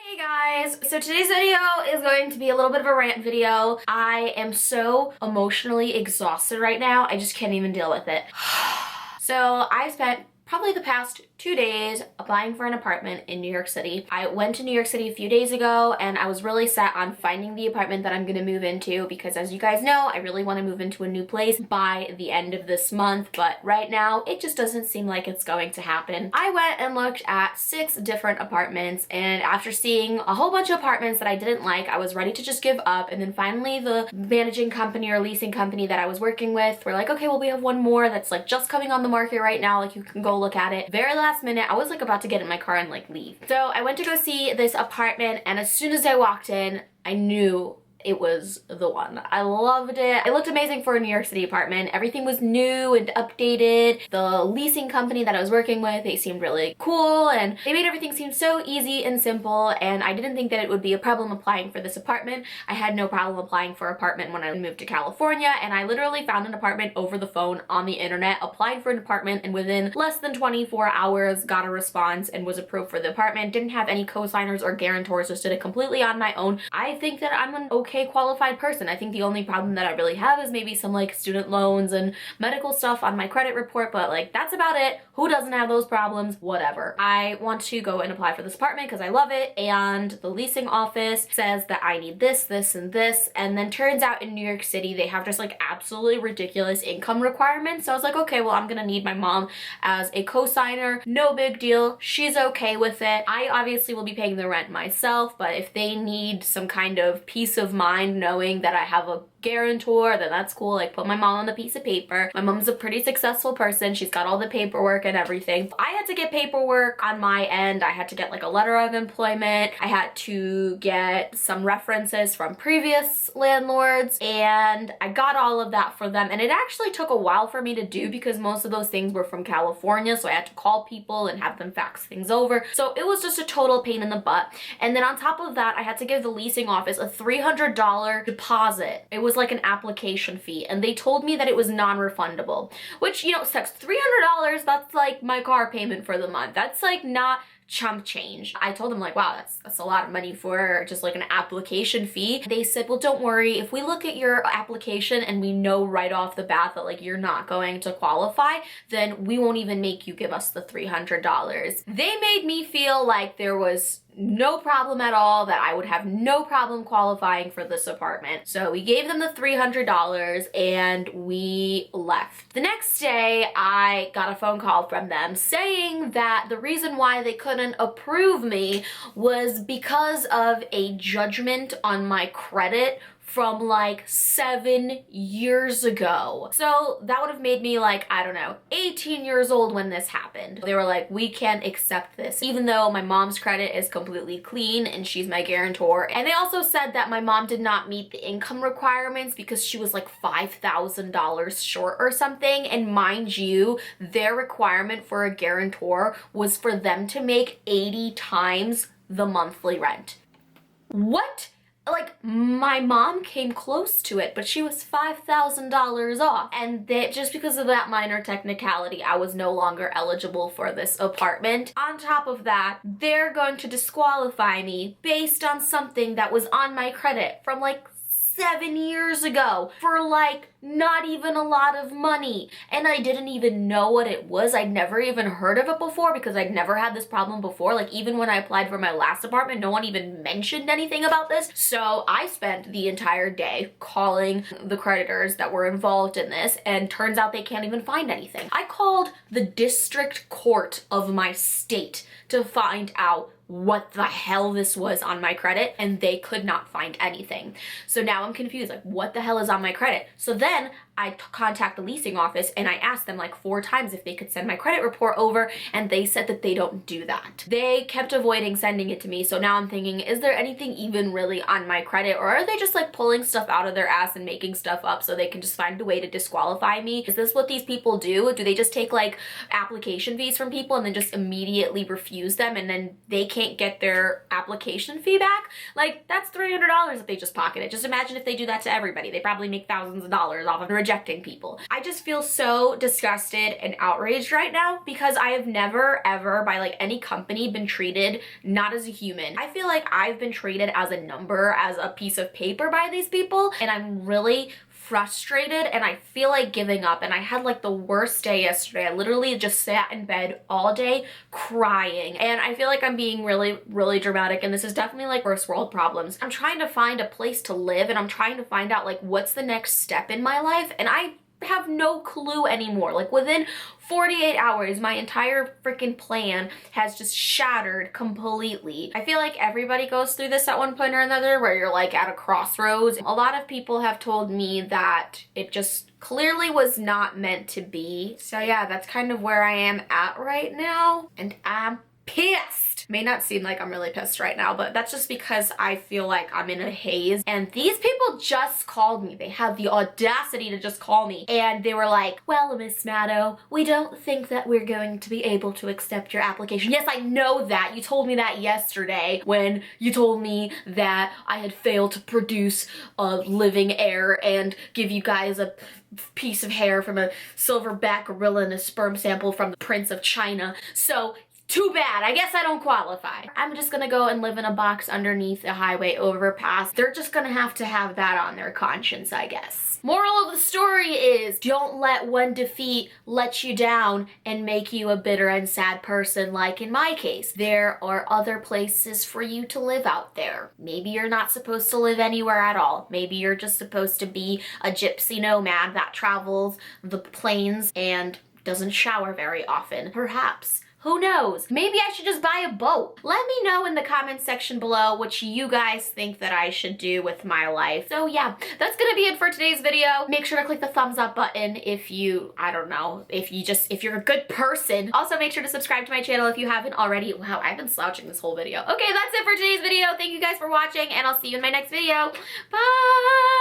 Hey guys! So today's video is going to be a little bit of a rant video. I am so emotionally exhausted right now, I just can't even deal with it. So I spent probably the past 2 days applying for an apartment in New York City. I went to New York City a few days ago and I was really set on finding the apartment that I'm gonna move into because, as you guys know, I really want to move into a new place by the end of this month, but right now it just doesn't seem like it's going to happen. I went and looked at 6 different apartments, and after seeing a whole bunch of apartments that I didn't like, I was ready to just give up. And then finally the managing company or leasing company that I was working with were like, okay, well, we have one more that's like just coming on the market right now, like you can go look at it. Very last minute, I was like about to get in my car and like leave. So I went to go see this apartment, and as soon as I walked in, I knew it was the one. I loved it. It looked amazing for a New York City apartment. Everything was new and updated. The leasing company that I was working with, they seemed really cool and they made everything seem so easy and simple, and I didn't think that it would be a problem applying for this apartment. I had no problem applying for an apartment when I moved to California, and I literally found an apartment over the phone on the internet, applied for an apartment, and within less than 24 hours got a response and was approved for the apartment. Didn't have any co-signers or guarantors, just did it completely on my own. I think that I'm an okay qualified person. I think the only problem that I really have is maybe some like student loans and medical stuff on my credit report, but like that's about it. Who doesn't have those problems? Whatever. I want to go and apply for this apartment because I love it, and the leasing office says that I need this, this, and this, and then turns out in New York City they have just like absolutely ridiculous income requirements. So I was like, okay, well, I'm gonna need my mom as a co-signer. No big deal. She's okay with it. I obviously will be paying the rent myself, but if they need some kind of peace of mind knowing that I have a guarantor, then that's cool. Like, put my mom on the piece of paper. My mom's a pretty successful person. She's got all the paperwork and everything. I had to get paperwork on my end. I had to get like a letter of employment. I had to get some references from previous landlords, and I got all of that for them. And it actually took a while for me to do because most of those things were from California, so I had to call people and have them fax things over. So it was just a total pain in the butt. And then on top of that, I had to give the leasing office a $300 deposit. It was like an application fee, and they told me that it was non-refundable, which, you know, sucks. $300, that's like my car payment for the month. That's like not chump change. I told them like, wow, that's a lot of money for just like an application fee. They said, well, don't worry, if we look at your application and we know right off the bat that like you're not going to qualify, then we won't even make you give us the $300. They made me feel like there was no problem at all, that I would have no problem qualifying for this apartment. So we gave them the $300 and we left. The next day, I got a phone call from them saying that the reason why they couldn't approve me was because of a judgment on my credit from like 7 years ago. So that would have made me like, I don't know, 18 years old when this happened. They were like, we can't accept this, even though my mom's credit is completely clean and she's my guarantor. And they also said that my mom did not meet the income requirements because she was like $5,000 short or something. And mind you, their requirement for a guarantor was for them to make 80 times the monthly rent. What? Like, my mom came close to it, but she was $5,000 off. And that just because of that minor technicality, I was no longer eligible for this apartment. On top of that, they're going to disqualify me based on something that was on my credit from like 7 years ago for like not even a lot of money. And I didn't even know what it was. I'd never even heard of it before because I'd never had this problem before. Like, even when I applied for my last apartment, no one even mentioned anything about this. So I spent the entire day calling the creditors that were involved in this, and turns out they can't even find anything. I called the district court of my state to find out what the hell this was on my credit, and they could not find anything. So now I'm confused, like, what the hell is on my credit? So then I contact the leasing office and I asked them like 4 times if they could send my credit report over, and they said that they don't do that. They kept avoiding sending it to me. So now I'm thinking, is there anything even really on my credit, or are they just like pulling stuff out of their ass and making stuff up so they can just find a way to disqualify me? Is this what these people do? Do they just take like application fees from people and then just immediately refuse them, and then they can't get their application fee back? Like, that's $300 that they just pocketed. Just imagine if they do that to everybody. They probably make thousands of dollars off of rejecting people. I just feel so disgusted and outraged right now because I have never ever by like any company been treated not as a human. I feel like I've been treated as a number, as a piece of paper by these people, and I'm really frustrated and I feel like giving up. And I had like the worst day yesterday. I literally just sat in bed all day crying, and I feel like I'm being really dramatic, and this is definitely like first world problems. I'm trying to find a place to live, and I'm trying to find out like what's the next step in my life, and I have no clue anymore. Like within 48 hours, my entire freaking plan has just shattered completely. I feel like everybody goes through this at one point or another where you're like at a crossroads. A lot of people have told me that it just clearly was not meant to be. So yeah, that's kind of where I am at right now, and I'm pissed. May not seem like I'm really pissed right now, but that's just because I feel like I'm in a haze. And these people just called me. They had the audacity to just call me. And they were like, well, Miss Maddow, we don't think that we're going to be able to accept your application. Yes, I know that. You told me that yesterday when you told me that I had failed to produce a living heir and give you guys a piece of hair from a silverback gorilla and a sperm sample from the Prince of China. So too bad, I guess I don't qualify. I'm just gonna go and live in a box underneath a highway overpass. They're just gonna have to have that on their conscience, I guess. Moral of the story is, don't let one defeat let you down and make you a bitter and sad person like in my case. There are other places for you to live out there. Maybe you're not supposed to live anywhere at all. Maybe you're just supposed to be a gypsy nomad that travels the plains and doesn't shower very often. Perhaps. Who knows? Maybe I should just buy a boat. Let me know in the comments section below what you guys think that I should do with my life. So yeah, that's gonna be it for today's video. Make sure to click the thumbs up button if you, I don't know, if you're a good person. Also make sure to subscribe to my channel if you haven't already. Wow, I've been slouching this whole video. Okay, that's it for today's video. Thank you guys for watching, and I'll see you in my next video. Bye!